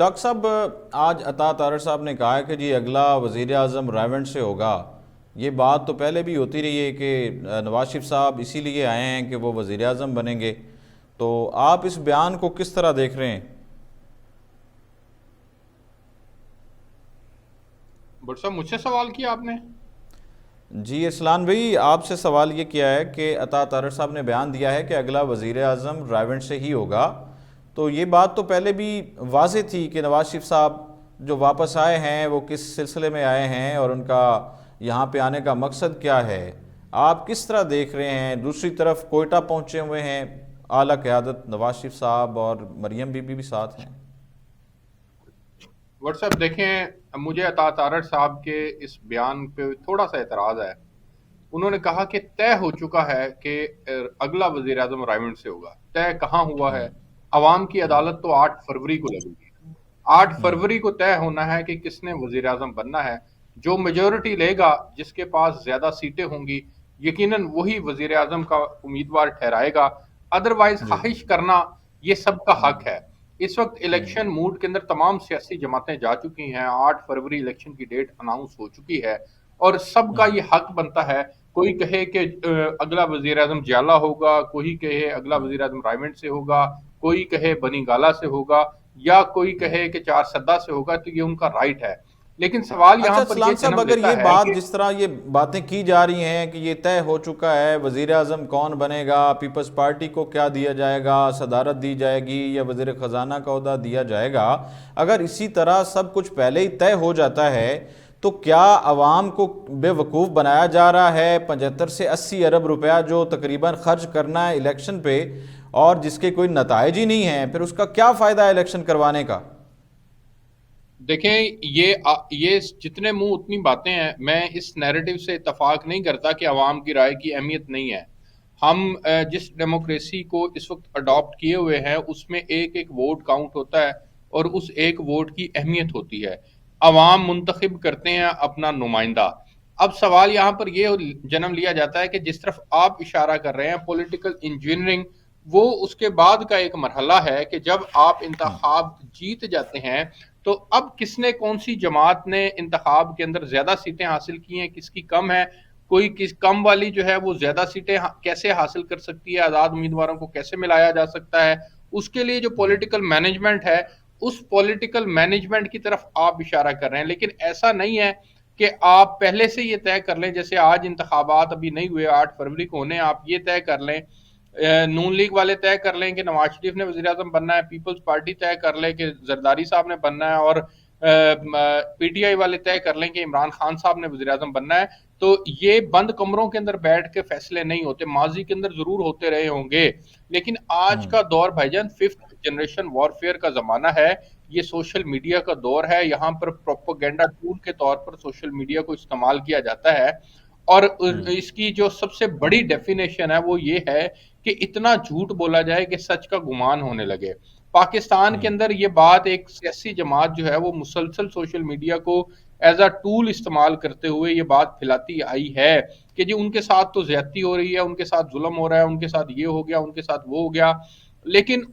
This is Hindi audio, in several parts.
डॉक्टर साहब, आज अता तारड़ साहब ने कहा है कि जी अगला वज़ीर आज़म रायवंड से होगा। ये बात तो पहले भी होती रही है कि नवाज शरीफ साहब इसीलिए आए हैं कि वो वज़ीर आज़म बनेंगे। तो आप इस बयान को किस तरह देख रहे हैं? बट साहब, मुझसे सवाल किया आपने। जी असलान भाई, आपसे सवाल ये किया है कि अता तारड़ साहब ने बयान दिया है कि अगला वज़ीर आज़म रायवंड से ही होगा। तो ये बात तो पहले भी वाज़ेह थी कि नवाज शरीफ साहब जो वापस आए हैं वो किस सिलसिले में आए हैं और उनका यहाँ पे आने का मकसद क्या है। आप किस तरह देख रहे हैं? दूसरी तरफ कोयटा पहुँचे हुए हैं आला क़यादत, नवाज शरीफ साहब और मरियम बीबी भी साथ हैं। बट साहब देखें, मुझे अता तारड़ साहब के इस बयान पे थोड़ा सा एतराज है। उन्होंने कहा कि तय हो चुका है कि अगला वजीर आजम रायवंड से होगा। तय कहाँ हुआ है? अवाम की अदालत तो 8 फरवरी को लगेगी। 8 फरवरी को तय होना है कि किसने वजीर आजम बनना है। जो मेजोरिटी लेगा, जिसके पास ज्यादा सीटें होंगी, यकीनन वही वजीर आजम का उम्मीदवार ठहराएगा। अदरवाइज जी। ख्वाहिश करना ये सबका हक है। इस वक्त इलेक्शन मूड के अंदर तमाम सियासी जमातें जा चुकी हैं। 8 फरवरी इलेक्शन की डेट अनाउंस हो चुकी है और सबका ये हक बनता है। कोई कहे कि अगला वजीर आजम जियाला होगा, कोई कहे अगला वजीर आजम रायवंड से होगा, कोई कहे बनी गाला से होगा, या कोई कहे कि चार सद्दा से होगा। तो ये उनका राइट है। लेकिन सवाल यहां अच्छा पर सलाम यह साहब, जन्म अगर लेता ये है बात, कि जिस तरह ये बातें की जा रही हैं कि ये तय हो चुका है वज़ीर आज़म कौन बनेगा, पीपल्स पार्टी को क्या दिया जाएगा, सदारत दी जाएगी या वज़ीर ख़जाना का ओहदा दिया जाएगा, अगर इसी तरह सब कुछ पहले ही तय हो जाता है तो क्या अवाम को बेवकूफ़ बनाया जा रहा है? 75 से 80 अरब रुपया जो तकरीबन खर्च करना है इलेक्शन पे और जिसके कोई नताइज ही नहीं हैं, फिर उसका क्या फ़ायदा है इलेक्शन करवाने का? देखें, ये जितने मुंह उतनी बातें हैं। मैं इस नैरेटिव से इतफाक नहीं करता कि अवाम की राय की अहमियत नहीं है। हम जिस डेमोक्रेसी को इस वक्त अडॉप्ट किए हुए हैं, उसमें एक एक वोट काउंट होता है और उस एक वोट की अहमियत होती है। अवाम मुंतखब करते हैं अपना नुमाइंदा। अब सवाल यहाँ पर यह जन्म लिया जाता है कि जिस तरफ आप इशारा कर रहे हैं, पॉलिटिकल इंजीनियरिंग, वो उसके बाद का एक मरहला है कि जब आप इंतखाब जीत जाते हैं, तो अब किसने, कौन सी जमात ने इंतखाब के अंदर ज्यादा सीटें हासिल की हैं, किसकी कम है, कोई किस कम वाली जो है वो ज्यादा सीटें कैसे हासिल कर सकती है, आजाद उम्मीदवारों को कैसे मिलाया जा सकता है। उसके लिए जो पॉलिटिकल मैनेजमेंट है, उस पॉलिटिकल मैनेजमेंट की तरफ आप इशारा कर रहे हैं। लेकिन ऐसा नहीं है कि आप पहले से ये तय कर लें, जैसे आज इंतखाबात अभी नहीं हुए, 8 फरवरी को होने, आप ये तय कर लें, नून लीग वाले तय कर लें कि नवाज शरीफ ने वजीर आजम बनना है, पीपल्स पार्टी तय कर ले कि जरदारी साहब ने बनना है, और पीटीआई वाले तय कर लें कि इमरान खान साहब ने वजीर आजम बनना है। तो ये बंद कमरों के अंदर बैठ के फैसले नहीं होते। माजी के अंदर जरूर होते रहे होंगे, लेकिन आज का दौर भाईजान फिफ्थ जनरेशन वॉरफेयर का जमाना है। ये सोशल मीडिया का दौर है। यहाँ पर प्रोपोगेंडा टूल के तौर पर सोशल मीडिया को इस्तेमाल किया जाता है। और इसकी जो सबसे बड़ी डेफिनेशन है वो ये है कि इतना झूठ बोला जाए कि सच का गुमान होने लगे। पाकिस्तान के अंदर ये बात, एक सियासी जमात जो है वो मुसलसल सोशल मीडिया को एज अ टूल इस्तेमाल करते हुए ये बात फैलाती आई है कि जी उनके साथ तो ज्यादती हो रही है, उनके साथ जुल्म हो रहा है, उनके साथ ये हो गया, उनके साथ वो हो गया। लेकिन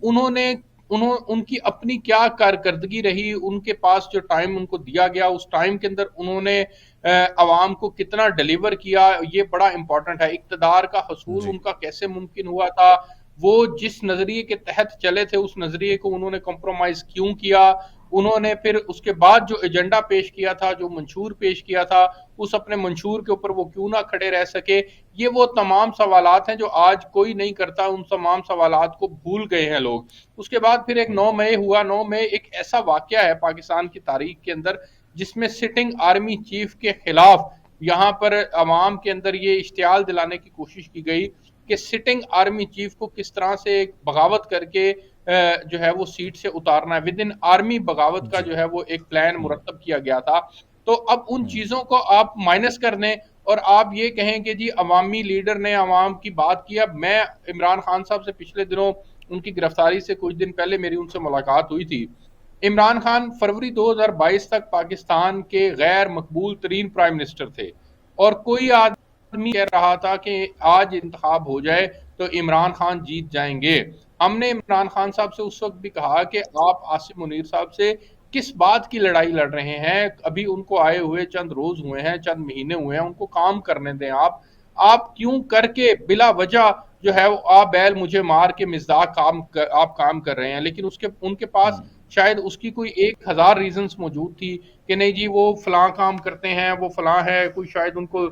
उनकी अपनी क्या कारकर्दगी रही, उनके पास जो टाइम उनको दिया गया, उस टाइम के अंदर उन्होंने अवाम को कितना डिलीवर किया, ये बड़ा इंपॉर्टेंट है। इक्तदार का हसूल जी। उनका कैसे मुमकिन हुआ था, वो जिस नजरिए के तहत चले थे उस नजरिए को उन्होंने कॉम्प्रोमाइज क्यों किया, उन्होंने फिर उसके बाद जो एजेंडा पेश किया था, जो मंशूर पेश किया था, उस अपने मंशूर के ऊपर वो क्यों ना खड़े रह सके। ये वो तमाम सवालात हैं जो आज कोई नहीं करता। उन तमाम सवालात को भूल गए हैं लोग। उसके बाद फिर एक 9 मई हुआ। 9 मई एक ऐसा वाकया है पाकिस्तान की तारीख के अंदर जिसमें सिटिंग आर्मी चीफ के खिलाफ यहाँ पर अवाम के अंदर ये इश्तियाल दिलाने की कोशिश की गई कि सिटिंग आर्मी चीफ को किस तरह से एक बगावत करके जो है वो सीट से उतारना है। विद इन आर्मी बगावत का जी। जो है वो एक प्लान मुरतब किया गया था। तो अब उन चीजों को आप माइनस कर दें और आप ये कहें कि जी अवामी लीडर ने अवाम की बात किया। मैं इमरान खान साहब से पिछले दिनों, उनकी गिरफ्तारी से कुछ दिन पहले मेरी उनसे मुलाकात हुई थी। इमरान खान फरवरी 2022 तक पाकिस्तान के गैर मकबूल तरीन प्राइम मिनिस्टर थे, और कोई आदमी कह रहा था कि आज इंतखाब हो जाए तो इमरान खान जीत जाएंगे। हमने इमरान खान साहब से उस वक्त भी कहा कि आप आसिम मुनीर साहब से किस बात की लड़ाई लड़ रहे हैं? अभी उनको आए हुए चंद रोज हुए हैं, चंद महीने हुए हैं, उनको काम करने दें आप क्यों करके बिला वजह जो है वो आ बैल मुझे मार के मिजाक आप काम कर रहे हैं। लेकिन उसके उनके पास शायद उसकी कोई 1000 रीजंस मौजूद थी कि नहीं जी वो फलां काम करते हैं, वो फलां है, कोई शायद उनको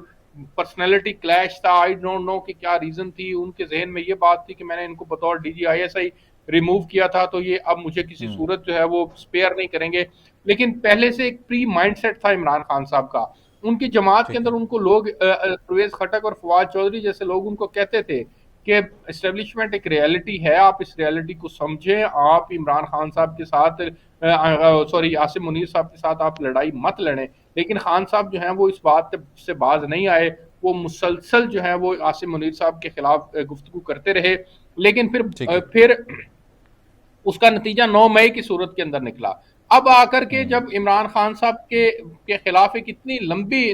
पर्सनैलिटी क्लैश था, आई डोंट नो कि क्या रीजन थी। उनके जहन में ये बात थी कि मैंने इनको बतौर DGISI रिमूव किया था, तो ये अब मुझे किसी सूरत जो है वो स्पेयर नहीं करेंगे। लेकिन पहले से एक प्री माइंडसेट था इमरान खान साहब का। उनकी जमात के ठीक अंदर है। उनको लोग परवेज खटक और फवाद चौधरी जैसे लोग उनको कहते थे कि एस्टेब्लिशमेंट एक रियलिटी है, आप इस रियलिटी को समझें, आप इमरान खान साहब के साथ सॉरी आसिम मुनीर साहब के साथ आप लड़ाई मत लड़ें। लेकिन खान साहब जो हैं वो इस बात से बाज नहीं आए, वो मुसलसल जो है वो आसिम मुनीर साहब के खिलाफ गुफ्तगू करते रहे। लेकिन ठीक है। फिर उसका नतीजा 9 मई की सूरत के अंदर निकला। अब आकर के जब इमरान खान साहब के खिलाफ एक इतनी लंबी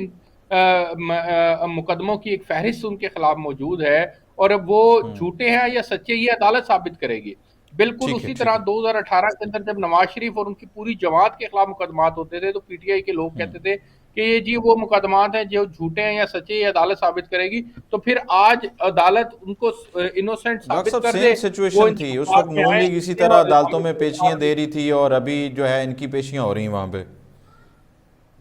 मुकदमों की एक फहरिस्त उनके खिलाफ मौजूद है, और वो झूठे हैं या सच्चे ये अदालत साबित करेगी। बिल्कुल ठीक है। उसी ठीक तरह है। 2018 के अंदर जब नवाज शरीफ और उनकी पूरी जमात के खिलाफ मुकदमात होते थे, तो PTI के लोग कहते थे कि ये जी वो मुकदमात हैं जो झूठे हैं या सच्चे, ये अदालत साबित करेगी। तो फिर आज अदालत उनको इनोसेंट डॉक्टर साबित साहब कर सेम दे, वो सिचुएशन थी उस इंतखाबात वक्त, में नून आए लीग इसी तरह और अदालतों में पेशियां दे रही थी और अभी जो है इनकी पेशियां हो रही हैं वहां पे।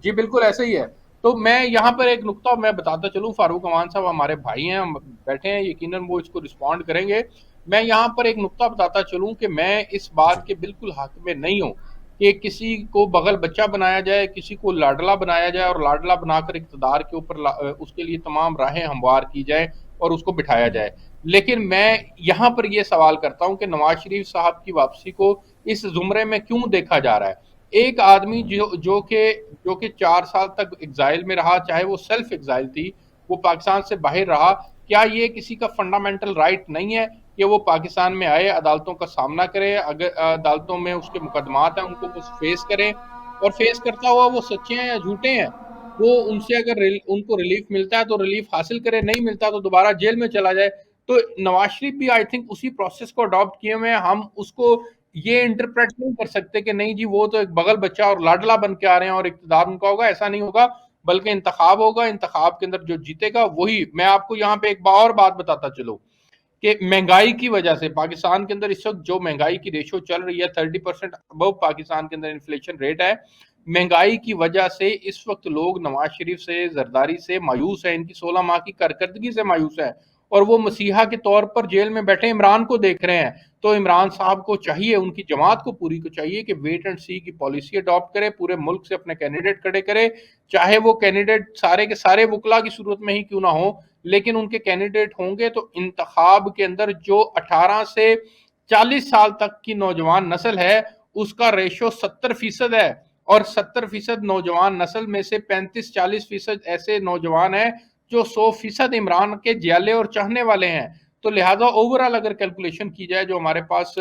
जी बिल्कुल ऐसे ही है। तो मैं यहाँ पर एक नुक्ता मैं बताता चलूँ, फारूक अमान साहब हमारे भाई हैं, हम बैठे हैं, यकीनन वो इसको रिस्पॉन्ड करेंगे। मैं यहाँ पर एक नुक्ता बताता चलूँ कि मैं इस जी। बात के बिल्कुल हक में नहीं हूँ कि किसी को बगल बच्चा बनाया जाए, किसी को लाडला बनाया जाए और लाडला बनाकर इक़्तिदार के ऊपर उसके लिए तमाम राहें हमवार की जाए और उसको बिठाया जाए। लेकिन मैं यहाँ पर ये सवाल करता हूँ कि नवाज शरीफ साहब की वापसी को इस जुमरे में क्यों देखा जा रहा है? एक आदमी जो कि 4 साल तक एग्जाइल में रहा, चाहे वो सेल्फ एग्जाइल थी, वो पाकिस्तान से बाहर रहा, क्या ये किसी का फंडामेंटल राइट नहीं है कि वो पाकिस्तान में आए, अदालतों का सामना करे, अगर अदालतों में उसके मुकदमात हैं उनको वो फेस करे, और फेस करता हुआ वो सच्चे हैं या झूठे हैं, वो उनसे अगर उनको रिलीफ मिलता है तो रिलीफ हासिल करे, नहीं मिलता तो दोबारा जेल में चला जाए। तो नवाज शरीफ भी आई थिंक उसी प्रोसेस को अडॉप्ट किए हुए हैं। हम उसको ये इंटरप्रेट नहीं कर सकते कि नहीं जी वो तो एक बगल बच्चा और लाडला बन के आ रहे हैं और इक़्तिदार उनका होगा, ऐसा नहीं होगा। बल्कि इंतखाब होगा, इंतखाब के अंदर जो जीतेगा वही। मैं आपको यहाँ पे एक और बात बताता चलूं कि महंगाई की वजह से पाकिस्तान के अंदर इस वक्त जो महंगाई की रेशो चल रही है, 30% अबव पाकिस्तान के अंदर इन्फ्लेशन रेट है। महंगाई की वजह से इस वक्त लोग नवाज शरीफ से, जरदारी से मायूस है, इनकी 16 माह की कारकर्दगी से मायूस है, और वो मसीहा के तौर पर जेल में बैठे इमरान को देख रहे हैं। तो इमरान साहब को चाहिए, उनकी जमात को पूरी को चाहिए कि वेट एंड सी की पॉलिसी अडॉप्ट करे, पूरे मुल्क से अपने कैंडिडेट खड़े करे, चाहे वो कैंडिडेट सारे के सारे वकला की सूरत में ही क्यों ना हो, लेकिन उनके कैंडिडेट होंगे तो इंतखाब के अंदर जो 18 से 40 साल तक की नौजवान नस्ल है उसका रेशो 70% है, और 70% नौजवान नस्ल में से 35-40% ऐसे नौजवान हैं जो 100% इमरान के जियाले और चाहने वाले हैं। तो लिहाजा ओवरऑल अगर कैलकुलेशन की जाए, जो हमारे पास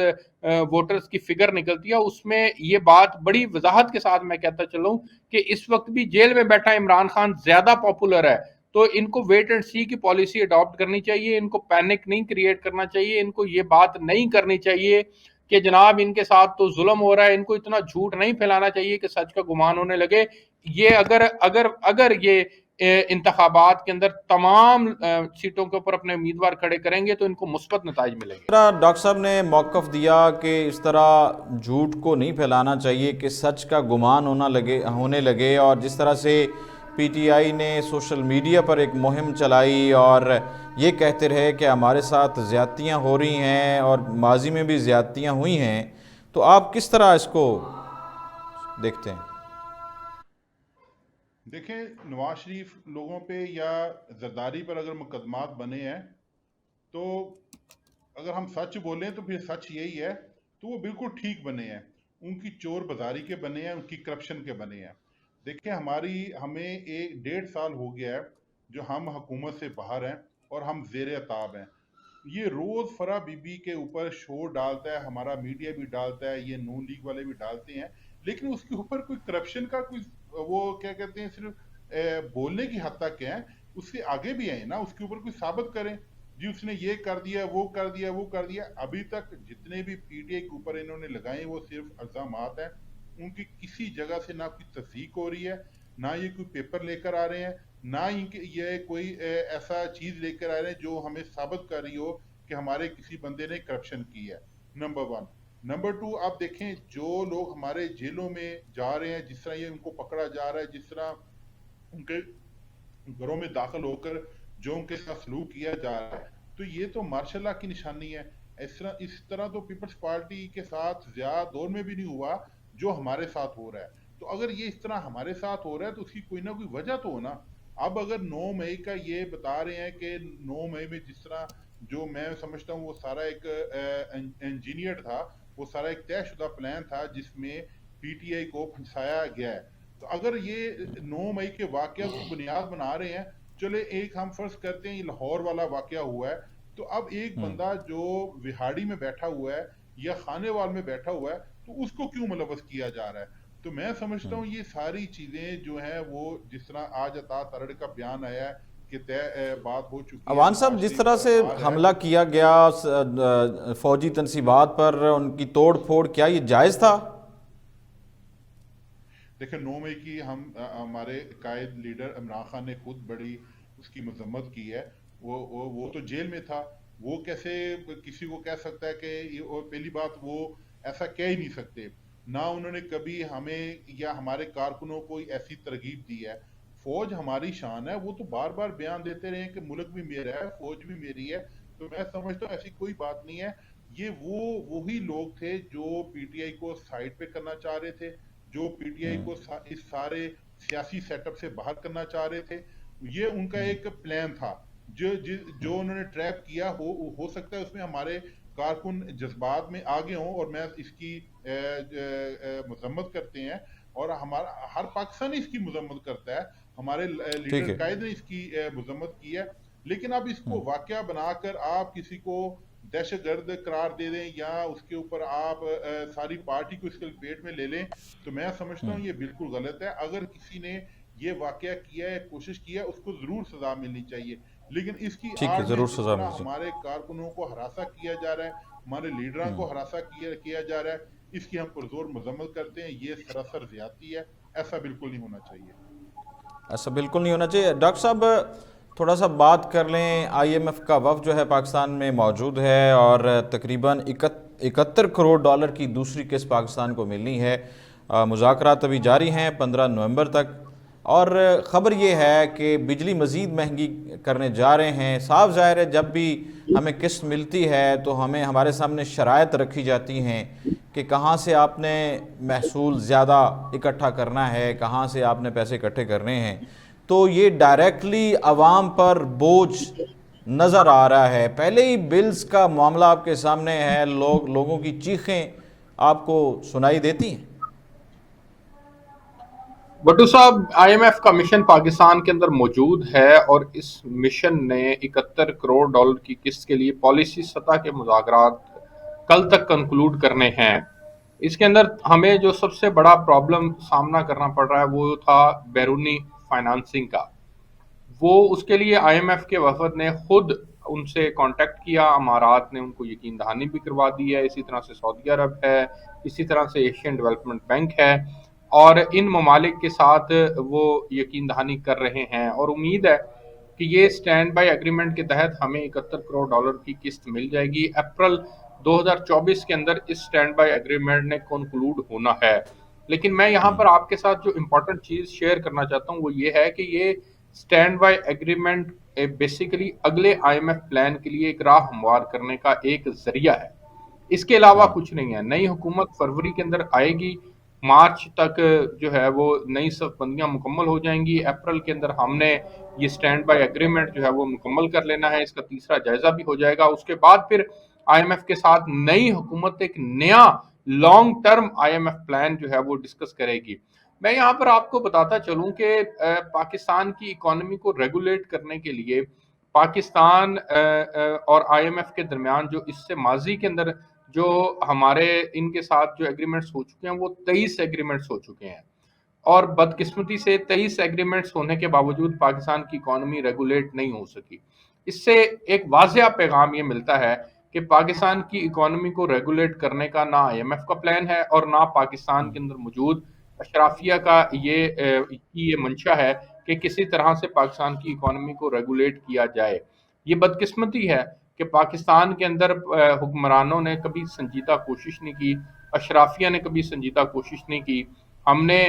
वोटर्स की फिगर निकलती है, उसमें ये बात बड़ी वजाहत के साथ मैं कहता चलूं कि इस वक्त भी जेल में बैठा इमरान खान ज्यादा पॉपुलर है। तो इनको वेट एंड सी की पॉलिसी अडॉप्ट करनी चाहिए, इनको पैनिक नहीं क्रिएट करना चाहिए, इनको ये बात नहीं करनी चाहिए कि जनाब इनके साथ तो जुल्म हो रहा है, इनको इतना झूठ नहीं फैलाना चाहिए कि सच का गुमान होने लगे। ये अगर अगर अगर ये इंतखाबात के अंदर तमाम सीटों के ऊपर अपने उम्मीदवार खड़े करेंगे तो इनको मुस्बत नताइज मिलेंगे। तरह डॉक्टर साहब ने मौक़िफ़ दिया कि इस तरह झूठ को नहीं फैलाना चाहिए कि सच का गुमान होने लगे, और जिस तरह से PTI ने सोशल मीडिया पर एक मुहिम चलाई और ये कहते रहे कि हमारे साथ ज़्यादतियाँ हो रही हैं और माजी में भी ज़्यादतियाँ हुई हैं, तो आप किस तरह इसको देखते हैं? देखें, नवाज शरीफ लोगों पे या जरदारी पर अगर मुकदमात बने हैं तो अगर हम सच बोलें तो फिर सच यही है, तो वो बिल्कुल ठीक बने हैं। उनकी चोर बाजारी के बने हैं, उनकी करप्शन के बने हैं। देखिए, हमें 1.5 साल हो गया है जो हम हुकूमत से बाहर हैं और हम जेर अताब हैं। ये रोज फरा बीबी के ऊपर शोर डालता है, हमारा मीडिया भी डालता है, ये नून लीग वाले भी डालते हैं, लेकिन उसके ऊपर कोई करप्शन का कोई वो क्या कहते हैं सिर्फ बोलने की हद तक है। उससे आगे भी आए ना, उसके ऊपर कोई साबित करें जी उसने ये कर दिया, वो कर दिया, वो कर दिया। अभी तक जितने भी PTI के ऊपर इन्होंने लगाए वो सिर्फ इल्जामात हैं, उनकी किसी जगह से ना कोई तस्दीक हो रही है, ना ये कोई पेपर लेकर आ रहे हैं, ना इनके ये कोई ऐसा चीज लेकर आ रहे हैं जो हमें साबित कर रही हो कि हमारे किसी बंदे ने करप्शन की है। Number one. नंबर टू, आप देखें जो लोग हमारे जेलों में जा रहे हैं, जिस तरह ये उनको पकड़ा जा रहा है, जिस तरह उनके घरों में दाखिल होकर जो उनके साथ सलूक किया जा रहा है, तो ये तो मार्शल की निशानी है। इस तरह तो पीपल्स पार्टी के साथ ज्यादा दौर में भी नहीं हुआ जो हमारे साथ हो रहा है। तो अगर ये इस तरह हमारे साथ हो रहा है तो उसकी कोई ना कोई वजह तो हो ना। अब अगर 9 मई का ये बता रहे हैं कि 9 मई में जिस तरह, जो मैं समझता हूँ वो सारा एक इंजीनियर था, वो सारा एक तयशुदा प्लान था जिसमें पीटीआई को फंसाया गया है। तो अगर ये 9 मई के वाकया को बुनियाद बना रहे हैं, चले एक हम फर्ज करते हैं ये लाहौर वाला वाकया हुआ है, तो अब एक बंदा जो विहाड़ी में बैठा हुआ है या खानेवाल में बैठा हुआ है, तो उसको क्यों मुलव्वस किया जा रहा है? तो मैं समझता हूँ ये सारी चीजें जो हैं वो, जिस तरह आज अता तरड़ का बयान आया है कि तय बात हो चुकी है, अवान साहब, नवाज जिस शरीफ तरह का से इकरार है। हमला किया गया फौजी तनसीबात पर, उनकी तोड़ फोड़, क्या ये जायज था? देखिए 9 मई की हमारे कायद लीडर इमरान खान ने खुद बड़ी उसकी मजम्मत की है। वो तो जेल में था, वो कैसे किसी को कह सकता है कि पहली बात वो ऐसा कह ही नहीं सकते। ना उन्होंने कभी हमें या हमारे कारकुनों को ऐसी तरगीब दी है। फौज हमारी शान है, वो तो बार बार बयान देते रहे कि मुल्क भी मेरा है, फौज भी मेरी है। तो मैं समझता हूँ ऐसी कोई बात नहीं है। ये वही लोग थे जो पीटीआई को साइड पे करना चाह रहे थे, जो पीटीआई को इस सारे सियासी सेटअप से बाहर करना चाह रहे थे। ये उनका एक प्लान था जो उन्होंने ट्रैप किया। हो सकता है उसमें हमारे कारकुन जज्बात में आगे हों और मैं इसकी मजम्मत करते हैं, और हमारा हर पाकिस्तानी इसकी मजम्मत करता है, हमारे ठीक लीडर है। कायद ने इसकी मजम्मत की है। लेकिन अब इसको वाकया बनाकर आप किसी को दहशतगर्द करार दे दें या उसके ऊपर आप सारी पार्टी को इसके पेट में ले लें, तो मैं समझता हूँ ये बिल्कुल गलत है। अगर किसी ने ये वाकया किया है, कोशिश की है, उसको जरूर सजा मिलनी चाहिए। लेकिन इसकी ठीक है, आड़ में जरूर जिस सजा तरह मिलनी चाहिए। हमारे कारकुनों को हरासा किया जा रहा है, हमारे लीडरों को हरासा किया जा रहा है, इसकी हम पुरजोर मजम्मत करते हैं। ये सरासर ज्यादती है, ऐसा बिल्कुल नहीं होना चाहिए। ऐसा बिल्कुल नहीं होना चाहिए। डॉक्टर साहब, थोड़ा सा बात कर लें, आईएमएफ का वफ़द जो है पाकिस्तान में मौजूद है और तकरीबन 71 करोड़ डॉलर की दूसरी किस्त पाकिस्तान को मिलनी है। मुज़ाकरात अभी जारी हैं 15 नवंबर तक, और ख़बर ये है कि बिजली मज़ीद महंगी करने जा रहे हैं। साफ ज़ाहिर है जब भी हमें किस्त मिलती है तो हमें हमारे सामने शराइत रखी जाती हैं कि कहाँ से आपने महसूल ज़्यादा इकट्ठा करना है, कहाँ से आपने पैसे इकट्ठे करने हैं। तो ये डायरेक्टली आवाम पर बोझ नज़र आ रहा है। पहले ही बिल्स का मामला आपके सामने है, लोगों की चीखें आपको सुनाई देती हैं। भट्टू साहब, आईएमएफ का मिशन पाकिस्तान के अंदर मौजूद है और इस मिशन ने 71 करोड़ डॉलर की किस्त के लिए पॉलिसी सतह के मुज़ाकरात कल तक कंक्लूड करने हैं। इसके अंदर हमें जो सबसे बड़ा प्रॉब्लम सामना करना पड़ रहा है वो था बैरूनी फाइनेंसिंग का। वो उसके लिए आईएमएफ के वफद ने खुद उनसे कांटेक्ट किया, अमारात ने उनको यकीन दहानी भी करवा दी है, इसी तरह से सऊदी अरब है, इसी तरह से एशियन डेवलपमेंट बैंक है, और इन ममालिक के साथ वो यकीन दहानी कर रहे हैं और उम्मीद है कि ये स्टैंड बाय एग्रीमेंट के तहत हमें 71 करोड़ डॉलर की किस्त मिल जाएगी। अप्रैल 2024 के अंदर इस स्टैंड बाय एग्रीमेंट ने कंक्लूड होना है। लेकिन मैं यहाँ पर आपके साथ जो इम्पोर्टेंट चीज शेयर करना चाहता हूँ वो ये है कि ये स्टैंड बाय एग्रीमेंट बेसिकली अगले आईएमएफ प्लान के लिए एक राह हमवार करने का एक जरिया है, इसके अलावा कुछ नहीं है। नई हुकूमत फरवरी के अंदर आएगी, मार्च तक जो है वो नई सफबंदियां मुकम्मल हो जाएंगी, अप्रैल के अंदर हमने ये स्टैंड बाय एग्रीमेंट जो है वो मुकम्मल कर लेना है, इसका तीसरा जायजा भी हो जाएगा। उसके बाद फिर आईएमएफ के साथ नई हुकूमत एक नया लॉन्ग टर्म आईएमएफ प्लान जो है वो डिस्कस करेगी। मैं यहाँ पर आपको बताता चलूं कि पाकिस्तान की इकोनॉमी को रेगुलेट करने के लिए पाकिस्तान और आईएमएफ के दरमियान जो इससे माजी के अंदर जो हमारे इनके साथ जो एग्रीमेंट्स हो चुके हैं वो 23 एग्रीमेंट्स हो चुके हैं, और बदकिस्मती से 23 एग्रीमेंट्स होने के बावजूद पाकिस्तान की इकोनॉमी रेगुलेट नहीं हो सकी। इससे एक वाज़ेह पैगाम ये मिलता है कि पाकिस्तान की इकोनॉमी को रेगुलेट करने का ना आईएमएफ का प्लान है और ना पाकिस्तान के अंदर मौजूद अशराफिया का ये मंशा है कि किसी तरह से पाकिस्तान की इकोनॉमी को रेगुलेट किया जाए। ये बदकिस्मती है कि पाकिस्तान के अंदर हुक्मरानों ने कभी संजीदा कोशिश नहीं की, अशराफिया ने कभी संजीदा कोशिश नहीं की। हमने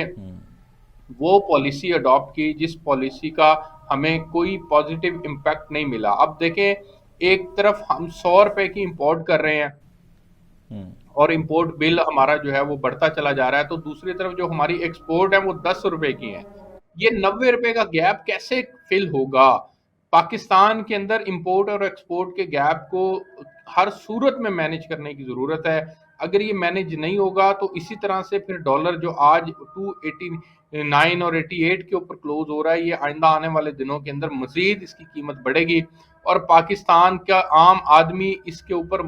वो पॉलिसी अडॉप्ट की जिस पॉलिसी का हमें कोई पॉजिटिव इम्पैक्ट नहीं मिला। अब देखें, एक तरफ हम 100 रुपए की इंपोर्ट कर रहे हैं और इंपोर्ट बिल हमारा जो है वो बढ़ता चला जा रहा है, तो दूसरी तरफ जो हमारी एक्सपोर्ट है वो 10 रुपए की है। ये 90 रुपए का गैप कैसे फिल होगा? पाकिस्तान के अंदर इंपोर्ट और एक्सपोर्ट के गैप को हर सूरत में मैनेज करने की जरूरत है। अगर ये मैनेज नहीं होगा तो इसी तरह से फिर डॉलर जो आज 289 और 88 के ऊपर क्लोज हो रहा है, ये आइंदा आने वाले दिनों के अंदर मजीद इसकी कीमत बढ़ेगी और पाकिस्तान का आम आदमी इसके ऊपर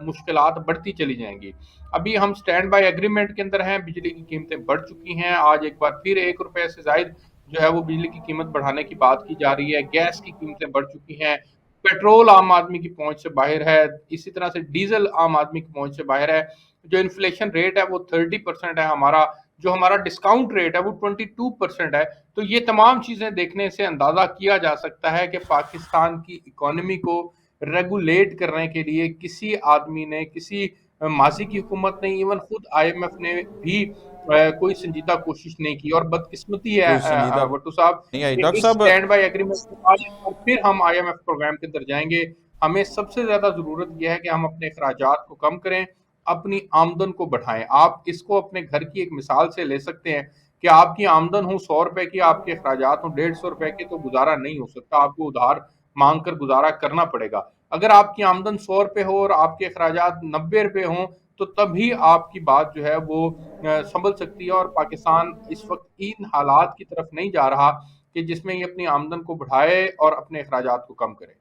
मुश्किलात बढ़ती चली जाएंगी। अभी हम स्टैंड बाय एग्रीमेंट के अंदर हैं, बिजली की कीमतें बढ़ चुकी हैं, आज एक बार फिर 1 रुपए से जायद जो है वो बिजली की कीमत बढ़ाने की बात की जा रही है, गैस की कीमतें बढ़ चुकी हैं, पेट्रोल आम आदमी की पहुंच से बाहर है, इसी तरह से डीजल आम आदमी की पहुंच से बाहर है। जो इन्फ्लेशन रेट है वो 30% है हमारा, जो हमारा डिस्काउंट रेट है वो 22% है। तो ये तमाम चीजें देखने से अंदाजा किया जा सकता है कि पाकिस्तान की इकोनॉमी को रेगुलेट करने के लिए किसी आदमी ने, किसी माजी की हुकूमत ने, इवन खुद आईएमएफ ने भी कोई संजीदा कोशिश नहीं की। और बदकिस्मती है कोई संजीदा भट्टू साहब नहीं आई। कि डॉक्टर इस साहब, स्टैंड बाय एग्रीमेंट के बाद और फिर हम आईएमएफ प्रोग्राम के अंदर जाएंगे। हमें सबसे ज्यादा जरूरत यह है कि हम अपने अखराजात को कम करें, अपनी आमदन को बढ़ाएं। आप इसको अपने घर की एक मिसाल से ले सकते हैं कि आपकी आमदन हो 100 रुपए की, आपके अखराजात हो 150 रुपए के, तो गुजारा नहीं हो सकता, आपको उधार मांग कर गुजारा करना पड़ेगा। अगर आपकी आमदन 100 रुपए हो और आपके अखराजात 90 रुपए हों, तो तभी आपकी बात जो है वो संभल सकती है। और पाकिस्तान इस वक्त इन हालात की तरफ नहीं जा रहा कि जिसमें ये अपनी आमदन को बढ़ाए और अपने अखराजात को कम करे।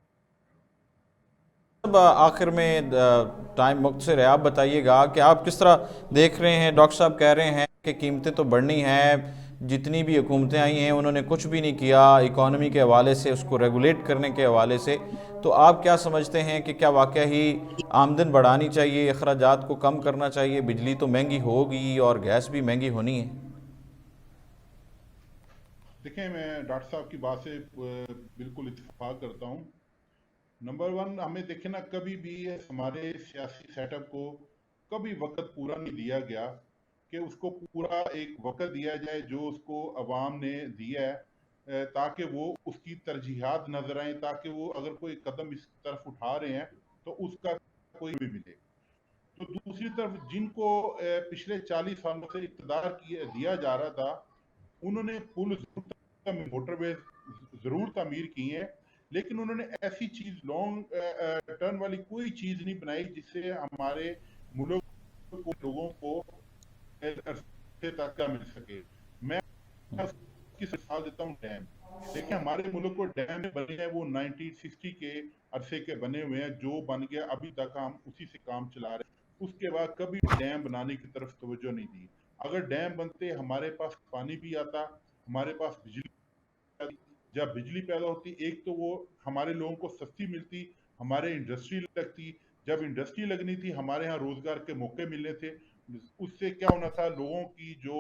अब आखिर में टाइम मुख्तसर है, आप बताइएगा कि आप किस तरह देख रहे हैं। डॉक्टर साहब कह रहे हैं कि कीमतें तो बढ़नी हैं, जितनी भी हुकूमतें आई हैं उन्होंने कुछ भी नहीं किया इकॉनमी के हवाले से, उसको रेगुलेट करने के हवाले से। तो आप क्या समझते हैं कि क्या वाकई ही आमदन बढ़ानी चाहिए, अखराजात को कम करना चाहिए? बिजली तो महंगी होगी और गैस भी महंगी होनी है। देखें, मैं डॉक्टर साहब की बात से बिल्कुल इत्तेफाक करता हूँ। नंबर वन, हमें देखे ना, कभी भी हमारे सियासी सेटअप को कभी वक्त पूरा नहीं दिया गया कि उसको पूरा एक वक्त दिया जाए जो उसको अवाम ने दिया है, ताकि वो उसकी तरजीहात नजर आए, ताकि वो अगर कोई कदम इस तरफ उठा रहे हैं तो उसका कोई भी मिले। तो दूसरी तरफ जिनको पिछले 40 सालों से इक़्तिदार दिया जा रहा था, उन्होंने पुल, मोटरवे जरूर तामीर की है, लेकिन उन्होंने ऐसी चीज लॉन्ग टर्म वाली कोई चीज नहीं बनाई जिससे हमारे मुल्क को, लोगों को अरसे तक मिल सके। मैं उसकी मिसाल देता हूँ, डैम। देखिए, हमारे मुल्क को डैम बने हैं वो 1960 के अरसे के बने हुए हैं, जो बन गया अभी तक हम उसी से काम चला रहे हैं। उसके बाद कभी डैम बनाने की तरफ तवज्जो नहीं दी। अगर डैम बनते, हमारे पास पानी भी आता, हमारे पास बिजली, जब बिजली पैदा होती, एक तो वो हमारे लोगों को सस्ती मिलती, हमारे इंडस्ट्री लगती, जब इंडस्ट्री लगनी थी हमारे यहाँ रोजगार के मौके मिलने थे, उससे क्या होना था, लोगों की जो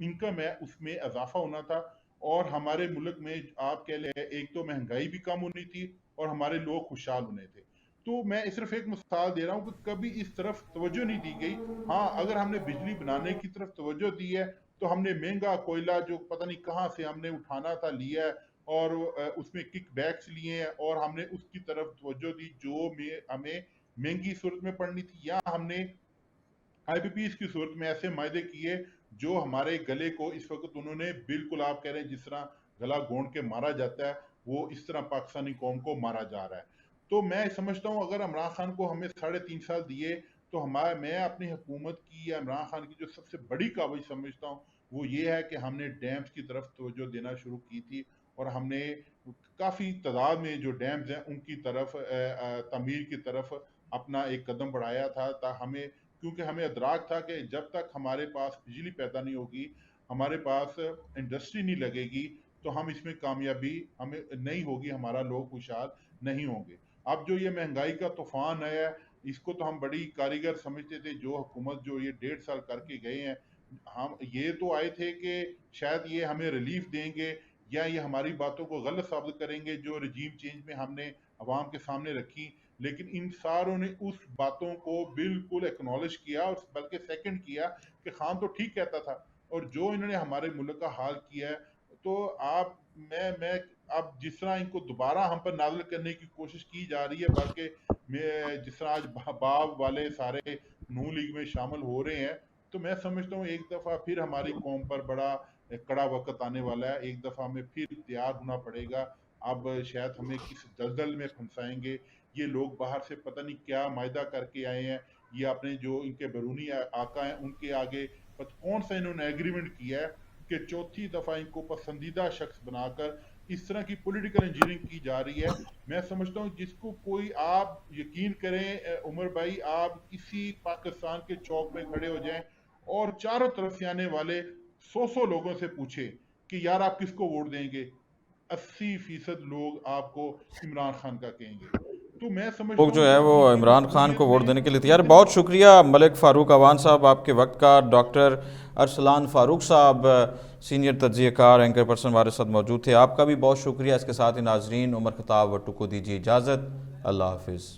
इनकम है उसमें इजाफा होना था। और हमारे मुल्क में आप कह ले, एक तो महंगाई भी कम होनी थी और हमारे लोग खुशहाल होने थे। तो मैं सिर्फ एक मिसाल दे रहा हूँ कि कभी इस तरफ तवज्जो नहीं दी गई। हाँ, अगर हमने बिजली बनाने की तरफ तवज्जो दी है तो हमने महंगा कोयला जो पता नहीं कहाँ से हमने उठाना था लिया है, और उसमें किक बैक्स लिए हैं, और हमने उसकी तरफ तवज्जो दी जो हमें महंगी सूरत में पड़नी थी, या हमने आईपीपीएस की सूरत में ऐसे मायदे किए जो हमारे गले को इस वक्त उन्होंने, बिल्कुल आप कह रहे हैं जिस तरह गला गोंद के मारा जाता है, वो इस तरह पाकिस्तानी कौम को मारा जा रहा है। तो मैं समझता हूँ अगर इमरान खान को हमें 3.5 साल दिए, तो मैं अपनी हुकूमत की या इमरान खान की जो सबसे बड़ी काबिज समझता हूँ वो ये है कि हमने डैम्स की तरफ तवज्जो देना शुरू की थी, और हमने काफ़ी तादाद में जो डैम्स हैं उनकी तरफ तमीर की तरफ अपना एक कदम बढ़ाया था। हमें, क्योंकि हमें अदराक था कि जब तक हमारे पास बिजली पैदा नहीं होगी, हमारे पास इंडस्ट्री नहीं लगेगी, तो हम इसमें कामयाबी हमें नहीं होगी, हमारा लोग खुशहाल नहीं होंगे। अब जो ये महंगाई का तूफान आया है, इसको तो हम बड़ी कारीगर समझते थे, जो हुकूमत जो ये 1.5 साल करके गए हैं। हम ये तो आए थे कि शायद ये हमें रिलीफ देंगे या ये हमारी बातों को गलत साबित करेंगे जो रजीम चेंज में हमने अवाम के सामने रखी, लेकिन इन सारों ने उस बातों को बिल्कुल एक्नॉलेज किया और बल्कि सेकंड किया कि खान तो ठीक कहता था। और जो इन्होंने हमारे मुल्क का हाल किया है, तो आप मैं अब जिस तरह इनको दोबारा हम पर नाज़िल करने की कोशिश की जा रही है, बल्कि मैं जिस तरह आज बाब वाले सारे नून लीग में शामिल हो रहे हैं, तो मैं समझता हूँ एक दफ़ा फिर हमारी कौम पर बड़ा कड़ा वक्त आने वाला है। एक दफ़ा हमें फिर तैयार होना पड़ेगा। अब शायद हमें किस दलदल में फंसाएंगे ये लोग, बाहर से पता नहीं क्या मायदा करके आए हैं। ये अपने जो इनके बैरूनी आका हैं उनके आगे कौन सा इन्होंने एग्रीमेंट किया है कि चौथी दफ़ा इनको पसंदीदा शख्स बनाकर इस तरह की पॉलिटिकल इंजीनियरिंग की जा रही है। मैं समझता हूँ जिसको कोई, आप यकीन करें उमर भाई, आप किसी पाकिस्तान के चौक में खड़े हो जाएं और चारों तरफ से आने वाले 100 लोगों से पूछे कि यार आप किसको वोट देंगे, 80% लोग आपको इमरान खान का कहेंगे। तो मैं समझता लोग हूँ जो है वो उनकी इमरान खान मकबूलियत को वोट में देने के लिए तैयार। बहुत शुक्रिया मलिक फ़ारूक अवान साहब आपके वक्त का। डॉक्टर अरसलान फ़ारूक साहब सीनियर तज्ज़ियाकार एंकर पर्सन हमारे साथ मौजूद थे, आपका भी बहुत शुक्रिया। इसके साथ ही नाजरीन, उमर खताब वट्टू को दीजिए इजाज़त। अल्लाह हाफिज़।